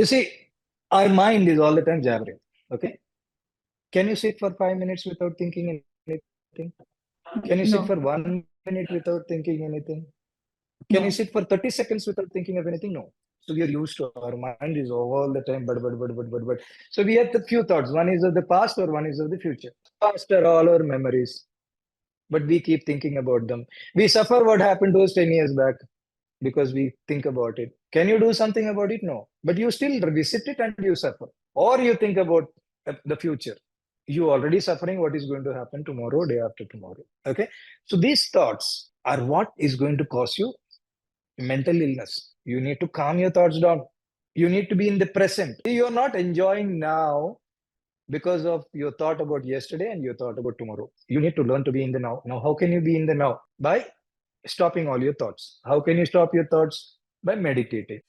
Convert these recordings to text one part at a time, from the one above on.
You see, our mind is all the time jabbering. Okay. Can you sit for 5 minutes without thinking anything? Can you sit for No. 1 minute without thinking anything? Can you sit No. for 30 seconds without thinking of anything? No. So we are used to our mind is all the time, but. So we have the few thoughts. One is of the past or one is of the future. Past are all our memories, but we keep thinking about them. We suffer what happened to us 10 years back because we think about it. Can you do something about it? No. But you still revisit it and you suffer. Or you think about the future. You already suffering what is going to happen tomorrow, day after tomorrow. Okay. So these thoughts are what is going to cause you mental illness. You need to calm your thoughts down. You need to be in the present. You're not enjoying now because of your thought about yesterday and your thought about tomorrow. You need to learn to be in the now. Now, how can you be in the now? By stopping all your thoughts. How can you stop your thoughts? By meditating.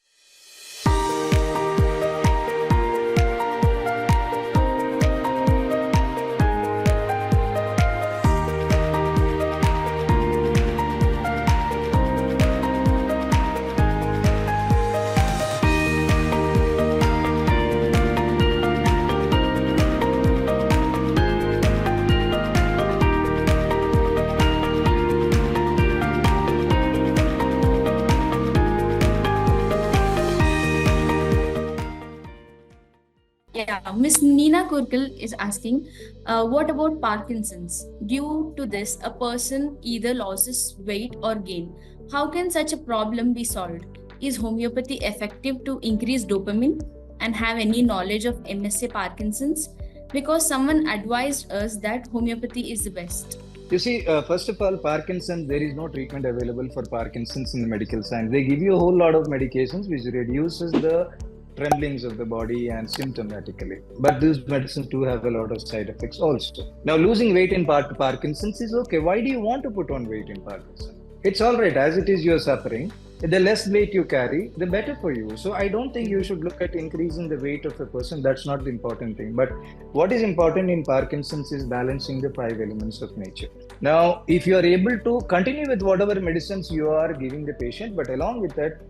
Yeah, Miss Neena Kulkar is asking, what about Parkinson's? Due to this, a person either loses weight or gain. How can such a problem be solved? Is homeopathy effective to increase dopamine and have any knowledge of MSA Parkinson's? Because someone advised us that homeopathy is the best. You see, first of all, Parkinson's, there is no treatment available for Parkinson's in the medical science. They give you a whole lot of medications which reduces the tremblings of the body and symptomatically. But these medicines do have a lot of side effects also. Now, losing weight in Parkinson's is okay. Why do you want to put on weight in Parkinson's? It's all right. As it is, you're suffering. The less weight you carry, the better for you. So I don't think you should look at increasing the weight of a person. That's not the important thing. But what is important in Parkinson's is balancing the five elements of nature. Now, if you are able to continue with whatever medicines you are giving the patient, but along with that,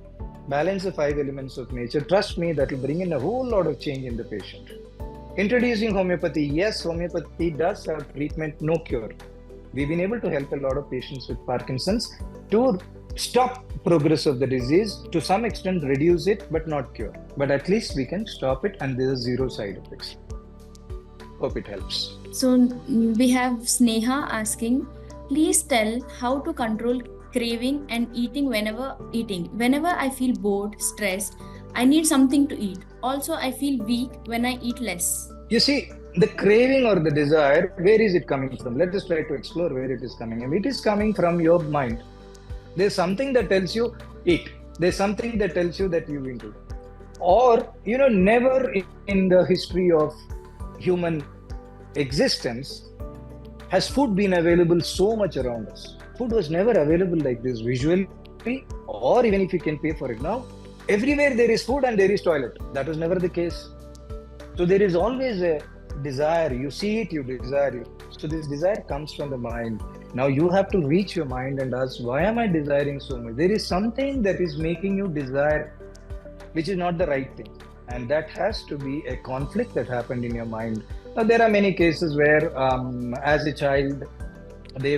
balance the five elements of nature, trust me, that will bring in a whole lot of change in the patient. Introducing homeopathy, yes, homeopathy does have treatment, no cure. We've been able to help a lot of patients with Parkinson's to stop progress of the disease, to some extent reduce it, but not cure. But at least we can stop it and there are zero side effects. Hope it helps. So we have Sneha asking, please tell how to control craving and eating whenever I feel bored, stressed, I need something to eat. Also, I feel weak when I eat less. You see, the craving or the desire, where is it coming from? Let us try to explore where it is coming. And it is coming from your mind. There's something that tells you eat. There's something that tells you that you will do. Or, never in the history of human existence has food been available so much around us. Food was never available like this visually, or even if you can pay for it now. Everywhere there is food and there is toilet. That was never the case. So there is always a desire. You see it, you desire it. So this desire comes from the mind. Now you have to reach your mind and ask, why am I desiring so much? There is something that is making you desire, which is not the right thing. And that has to be a conflict that happened in your mind. Now, there are many cases where, as a child, they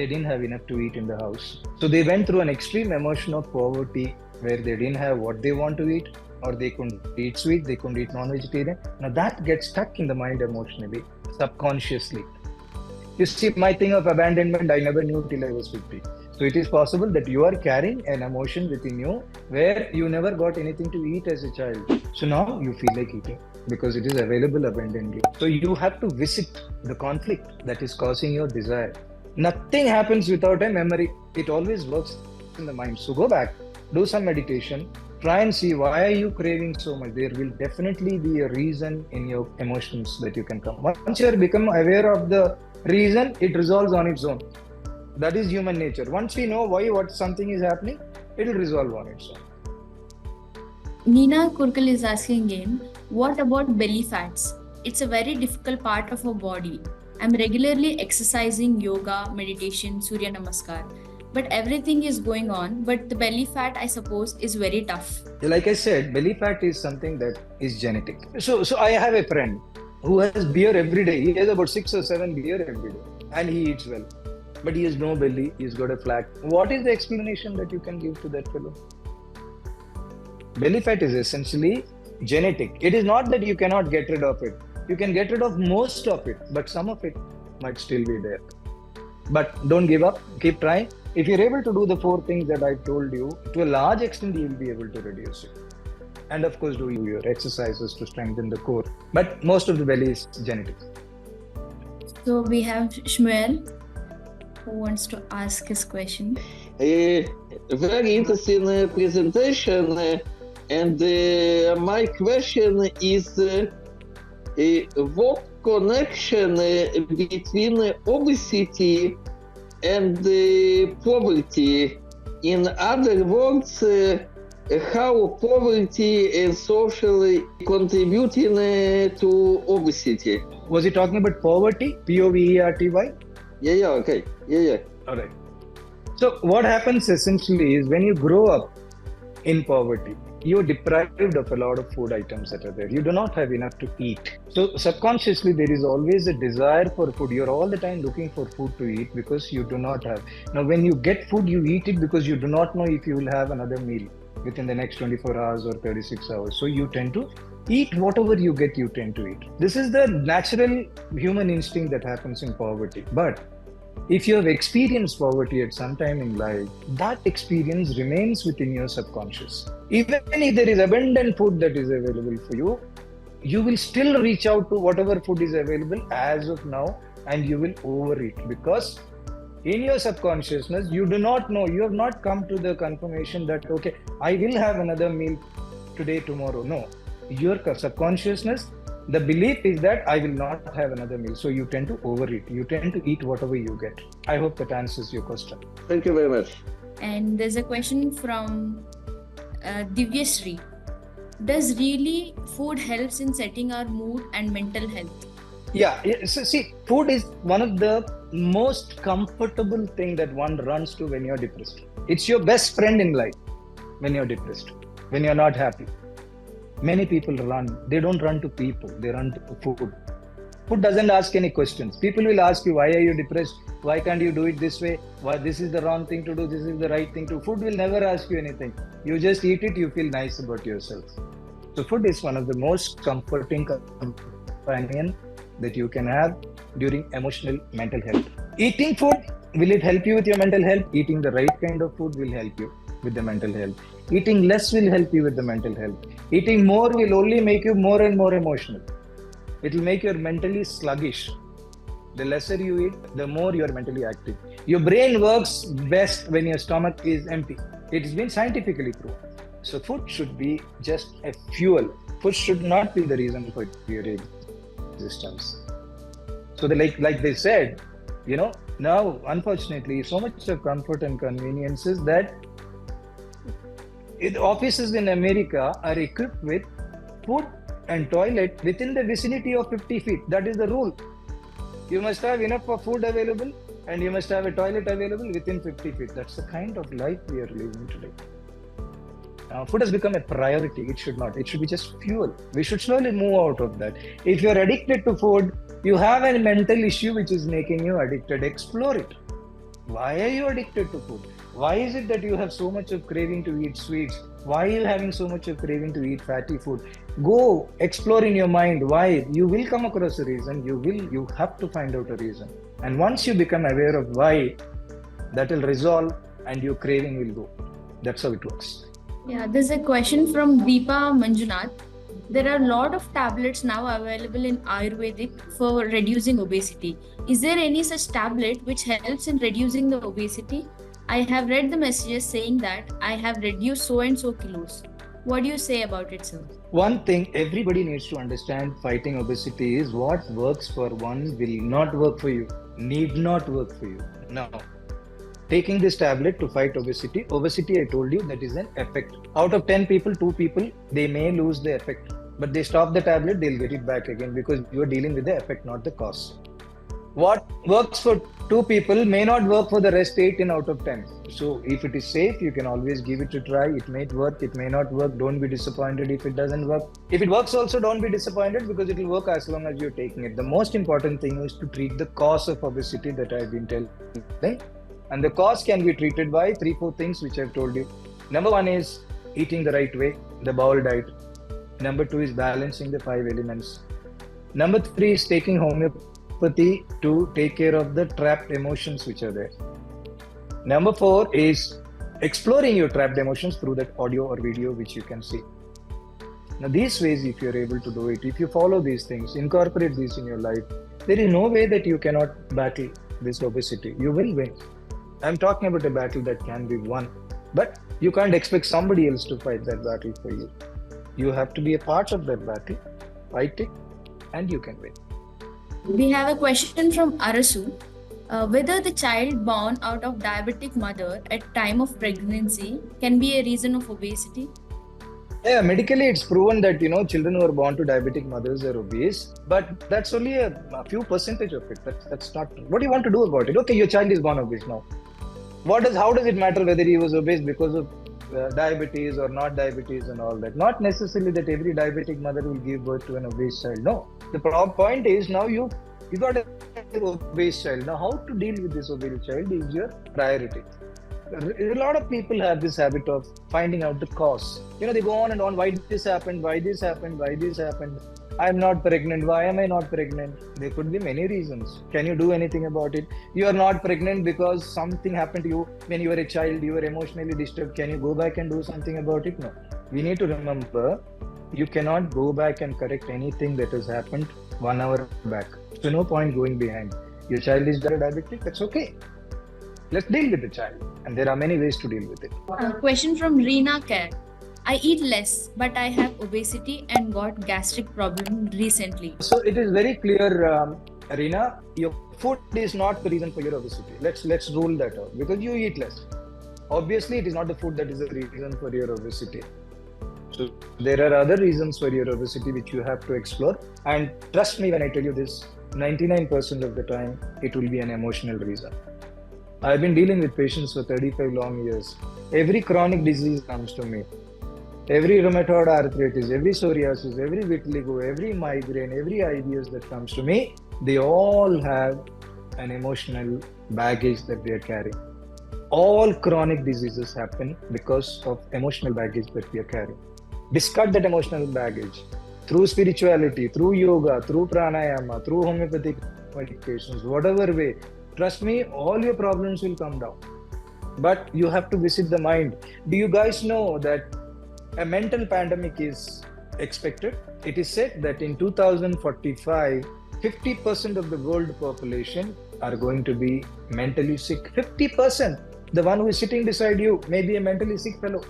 didn't have enough to eat in the house. So they went through an extreme emotion of poverty where they didn't have what they want to eat, or they couldn't eat sweet, they couldn't eat non-vegetarian. Now that gets stuck in the mind emotionally, subconsciously. You see, my thing of abandonment, I never knew till I was 50. So it is possible that you are carrying an emotion within you where you never got anything to eat as a child. So now you feel like eating because it is available abundantly. So you have to visit the conflict that is causing your desire. Nothing happens without a memory. It always works in the mind. So go back, do some meditation, try and see why are you craving so much. There will definitely be a reason in your emotions that you can come. Once you become aware of the reason, it resolves on its own. That is human nature. Once we know what something is happening, it will resolve on its own. Neena Kulkar is asking again, what about belly fats? It's a very difficult part of our body. I'm regularly exercising, yoga, meditation, Surya Namaskar. but everything is going on. But the belly fat, I suppose, is very tough. Like I said, belly fat is something that is genetic. So I have a friend who has beer every day. He has about 6 or 7 beer every day, and he eats well, but he has no belly. He's got a flat. What is the explanation that you can give to that fellow? Belly fat is essentially genetic. It is not that you cannot get rid of it. You can get rid of most of it, but some of it might still be there. But don't give up. Keep trying. If you're able to do the 4 things that I told you, to a large extent, you will be able to reduce it. And of course, do your exercises to strengthen the core. But most of the belly is genetic. So we have Shmuel, who wants to ask his question. Very interesting presentation. And my question is, what connection between obesity and poverty? In other words, how poverty is socially contributing to obesity? Was he talking about poverty? Poverty? Yeah, okay. Yeah. All right. So what happens essentially is when you grow up in poverty, you're deprived of a lot of food items that are there. You do not have enough to eat. So subconsciously, there is always a desire for food. You're all the time looking for food to eat because you do not have. Now, when you get food, you eat it because you do not know if you will have another meal within the next 24 hours or 36 hours. So you tend to eat whatever you get, you tend to eat. This is the natural human instinct that happens in poverty. But if you have experienced poverty at some time in life, that experience remains within your subconscious. Even if there is abundant food that is available for you, you will still reach out to whatever food is available as of now, and you will overeat because in your subconsciousness, you do not know, you have not come to the confirmation that, okay, I will have another meal today, tomorrow. No, your subconsciousness, the belief is that I will not have another meal. So you tend to overeat. You tend to eat whatever you get. I hope that answers your question. Thank you very much. And there's a question from Divyasri. Does really food helps in setting our mood and mental health? Yeah. So see, food is one of the most comfortable thing that one runs to when you're depressed. It's your best friend in life when you're depressed, when you're not happy. Many people run. They don't run to people. They run to food. Food doesn't ask any questions. People will ask you, why are you depressed? Why can't you do it this way? Why this is the wrong thing to do? This is the right thing to do. Food will never ask you anything. You just eat it. You feel nice about yourself. So food is one of the most comforting companion that you can have during emotional mental health. Eating food, will it help you with your mental health? Eating the right kind of food will help you with the mental health. Eating less will help you with the mental health. Eating more will only make you more and more emotional. It will make you mentally sluggish. The lesser you eat, the more you are mentally active. Your brain works best when your stomach is empty. It has been scientifically proven. So food should be just a fuel. Food should not be the reason for your existence. So like they said, now unfortunately so much of comfort and conveniences that offices in America are equipped with food and toilet within the vicinity of 50 feet. That is the rule. You must have enough of food available and you must have a toilet available within 50 feet. That's the kind of life we are living today. Food has become a priority. It should not. It should be just fuel. We should slowly move out of that. If you're addicted to food, you have a mental issue which is making you addicted. Explore it. Why are you addicted to food? Why is it that you have so much of craving to eat sweets? Why are you having so much of craving to eat fatty food? Go explore in your mind why. You will come across a reason. You have to find out a reason. And once you become aware of why, that will resolve and your craving will go. That's how it works. Yeah, there's a question from Deepa Manjunath. There are a lot of tablets now available in Ayurvedic for reducing obesity. Is there any such tablet which helps in reducing the obesity? I have read the messages saying that I have reduced so and so kilos. What do you say about it, sir? One thing everybody needs to understand fighting obesity is what works for one will not work for you, need not work for you. Now, taking this tablet to fight obesity, I told you, that is an effect. Out of 10 people, 2 people, they may lose the effect. But they stop the tablet, they'll get it back again because you are dealing with the effect, not the cause. What works for 2 people may not work for the rest 8 out of 10. So if it is safe, you can always give it a try. It may work, it may not work. Don't be disappointed if it doesn't work. If it works also, don't be disappointed because it will work as long as you're taking it. The most important thing is to treat the cause of obesity that I've been telling. And the cause can be treated by 3-4 things which I've told you. Number 1 is eating the right way, the bowl diet. Number 2 is balancing the 5 elements. Number 3 is taking homeopathy to take care of the trapped emotions which are there. Number 4 is exploring your trapped emotions through that audio or video which you can see. Now these ways, if you're able to do it, if you follow these things, incorporate these in your life, there is no way that you cannot battle this obesity. You will win. I'm talking about a battle that can be won, but you can't expect somebody else to fight that battle for you. You have to be a part of that battle, fight it, and you can win. We have a question from Arasu. Whether the child born out of diabetic mother at time of pregnancy can be a reason of obesity? Yeah, medically it's proven that children who are born to diabetic mothers are obese, but that's only a few percentage of it. That's not. What do you want to do about it? Okay, your child is born obese now. How does it matter whether he was obese because of diabetes or not diabetes and all that? Not necessarily that every diabetic mother will give birth to an obese child. No, the point is now you got an obese child. Now how to deal with this obese child is your priority. A lot of people have this habit of finding out the cause. They go on and on. Why this happened? Why this happened? Why this happened? I'm not pregnant. Why am I not pregnant? There could be many reasons. Can you do anything about it? You are not pregnant because something happened to you when you were a child. You were emotionally disturbed. Can you go back and do something about it? No. We need to remember, you cannot go back and correct anything that has happened 1 hour back. So no point going behind. Your child is diabetic. That's okay. Let's deal with the child. And there are many ways to deal with it. Question from Reena Care. I eat less, but I have obesity and got gastric problem recently. So it is very clear, Reena, your food is not the reason for your obesity. Let's rule that out because you eat less. Obviously, it is not the food that is the reason for your obesity. So there are other reasons for your obesity which you have to explore. And trust me when I tell you this, 99% of the time, it will be an emotional reason. I've been dealing with patients for 35 long years. Every chronic disease comes to me. Every rheumatoid arthritis, every psoriasis, every vitiligo, every migraine, every IBS that comes to me, they all have an emotional baggage that they are carrying. All chronic diseases happen because of emotional baggage that we are carrying. Discard that emotional baggage through spirituality, through yoga, through pranayama, through homeopathic medications, whatever way. Trust me, all your problems will come down. But you have to visit the mind. Do you guys know that a mental pandemic is expected? It is said that in 2045, 50% of the world population are going to be mentally sick. 50%. The one who is sitting beside you may be a mentally sick fellow,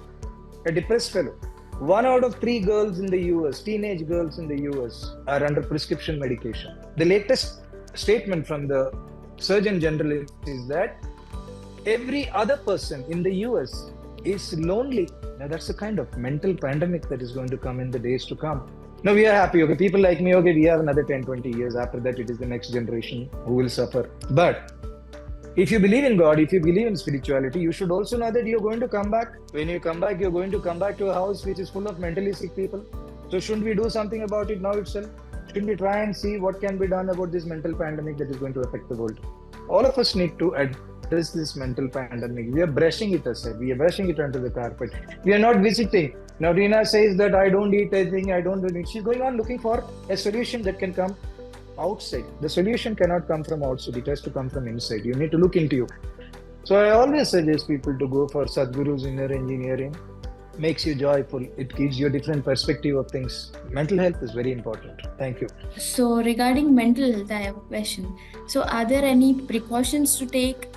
a depressed fellow. 1 out of 3 girls in the US, teenage girls in the US, are under prescription medication. The latest statement from the Surgeon General is that every other person in the US is lonely. Now that's the kind of mental pandemic that is going to come in the days to come. Now we are happy. Okay, people like me, okay, we have another 10, 20 years. After that, it is the next generation who will suffer. But if you believe in God, if you believe in spirituality, you should also know that you're going to come back. When you come back, you're going to come back to a house which is full of mentally sick people. So shouldn't we do something about it now itself? Shouldn't we try and see what can be done about this mental pandemic that is going to affect the world? All of us need to address this mental pandemic. We are brushing it aside. We are brushing it under the carpet. We are not visiting. Now Reena says that I don't eat anything, I don't do it. She's going on looking for a solution that can come outside. The solution cannot come from outside. It has to come from inside. You need to look into you. So I always suggest people to go for Sadhguru's inner engineering. Makes you joyful. It gives you a different perspective of things. Mental health is very important. Thank you. So regarding mental health, I have a question. So are there any precautions to take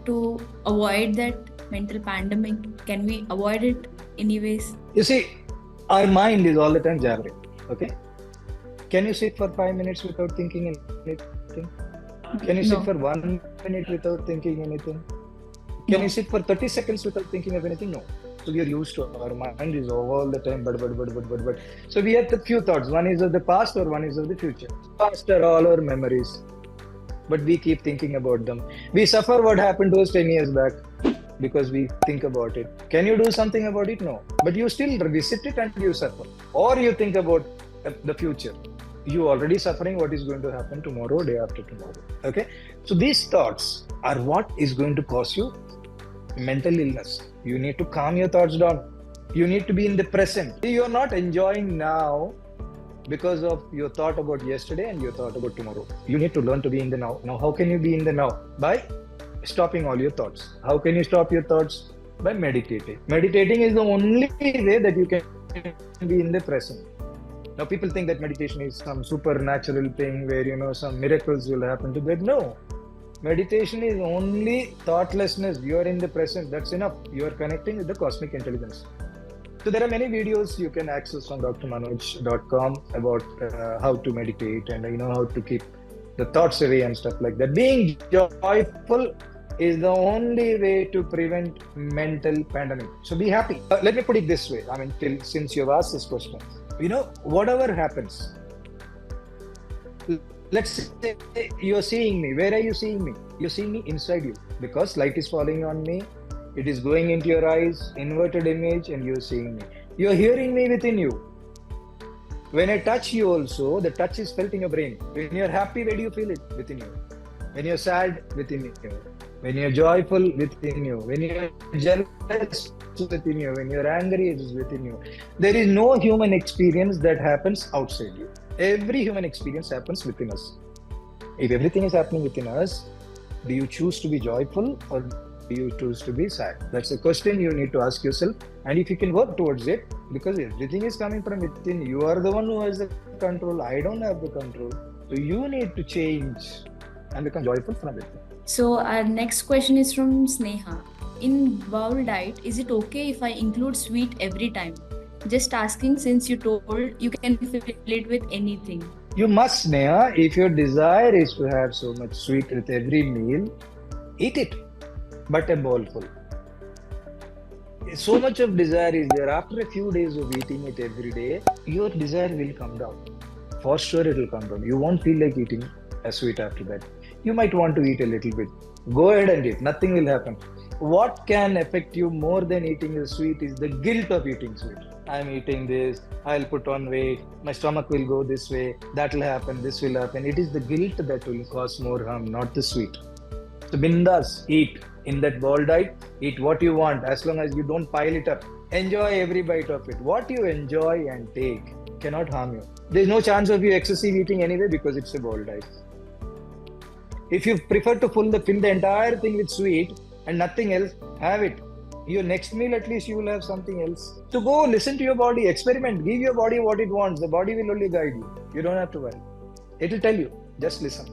to avoid that mental pandemic? Can we avoid it anyways? You see, our mind is all the time jabbering. Okay? Can you sit for 5 minutes without thinking anything? Can you sit for 1 minute without thinking anything? Can you sit for 30 seconds without thinking of anything? No. So we are used to our mind is all the time but. So we have the few thoughts. One is of the past or one is of the future. Past are all our memories. but we keep thinking about them. We suffer what happened to us 10 years back because we think about it. Can you do something about it? No. But you still revisit it and you suffer. Or you think about the future. You already suffering what is going to happen tomorrow, day after tomorrow. Okay? So these thoughts are what is going to cause you mental illness. You need to calm your thoughts down. You need to be in the present. You are not enjoying now because of your thought about yesterday and your thought about tomorrow. You need to learn to be in the now. Now, how can you be in the now? By stopping all your thoughts. How can you stop your thoughts? By meditating. Meditating is the only way that you can be in the present. Now, people think that meditation is some supernatural thing where, some miracles will happen to them. No. Meditation is only thoughtlessness. You are in the present. That's enough. You are connecting with the cosmic intelligence. So there are many videos you can access on drmanoj.com about how to meditate and how to keep the thoughts away and stuff like that. Being joyful is the only way to prevent mental pandemic. So be happy. Let me put it this way. Since you've asked this question, whatever happens, let's say you're seeing me. Where are you seeing me? You're seeing me inside you because light is falling on me. It is going into your eyes, inverted image, and you're seeing me. You're hearing me within you. When I touch you also, the touch is felt in your brain. When you're happy, where do you feel it? Within you. When you're sad, within you. When you're joyful, within you. When you're jealous, within you. When you're angry, it is within you. There is no human experience that happens outside you. Every human experience happens within us. If everything is happening within us, do you choose to be joyful or do you choose to be sad? That's a question you need to ask yourself. And if you can work towards it, because everything is coming from within, you are the one who has the control. I don't have the control. So you need to change and become joyful from within. So our next question is from Sneha. In bowl diet, is it okay if I include sweet every time? Just asking, since you told you can fill it with anything. You must, Sneha. If your desire is to have so much sweet with every meal, eat it, but a bowl full. So much of desire is there. After a few days of eating it every day, your desire will come down. For sure it will come down. You won't feel like eating a sweet after that. You might want to eat a little bit. Go ahead and eat. Nothing will happen. What can affect you more than eating a sweet is the guilt of eating sweet. I'm eating this, I'll put on weight, my stomach will go this way, that will happen, this will happen. It is the guilt that will cause more harm, not the sweet. So bindas, eat. In that bowl diet, eat what you want as long as you don't pile it up. Enjoy every bite of it. What you enjoy and take cannot harm you. There's no chance of you excessive eating anyway because it's a bowl diet. If you prefer to fill the entire thing with sweet and nothing else, have it. Your next meal, at least you will have something else. So go listen to your body, experiment, give your body what it wants. The body will only guide you. You don't have to worry. It will tell you. Just listen.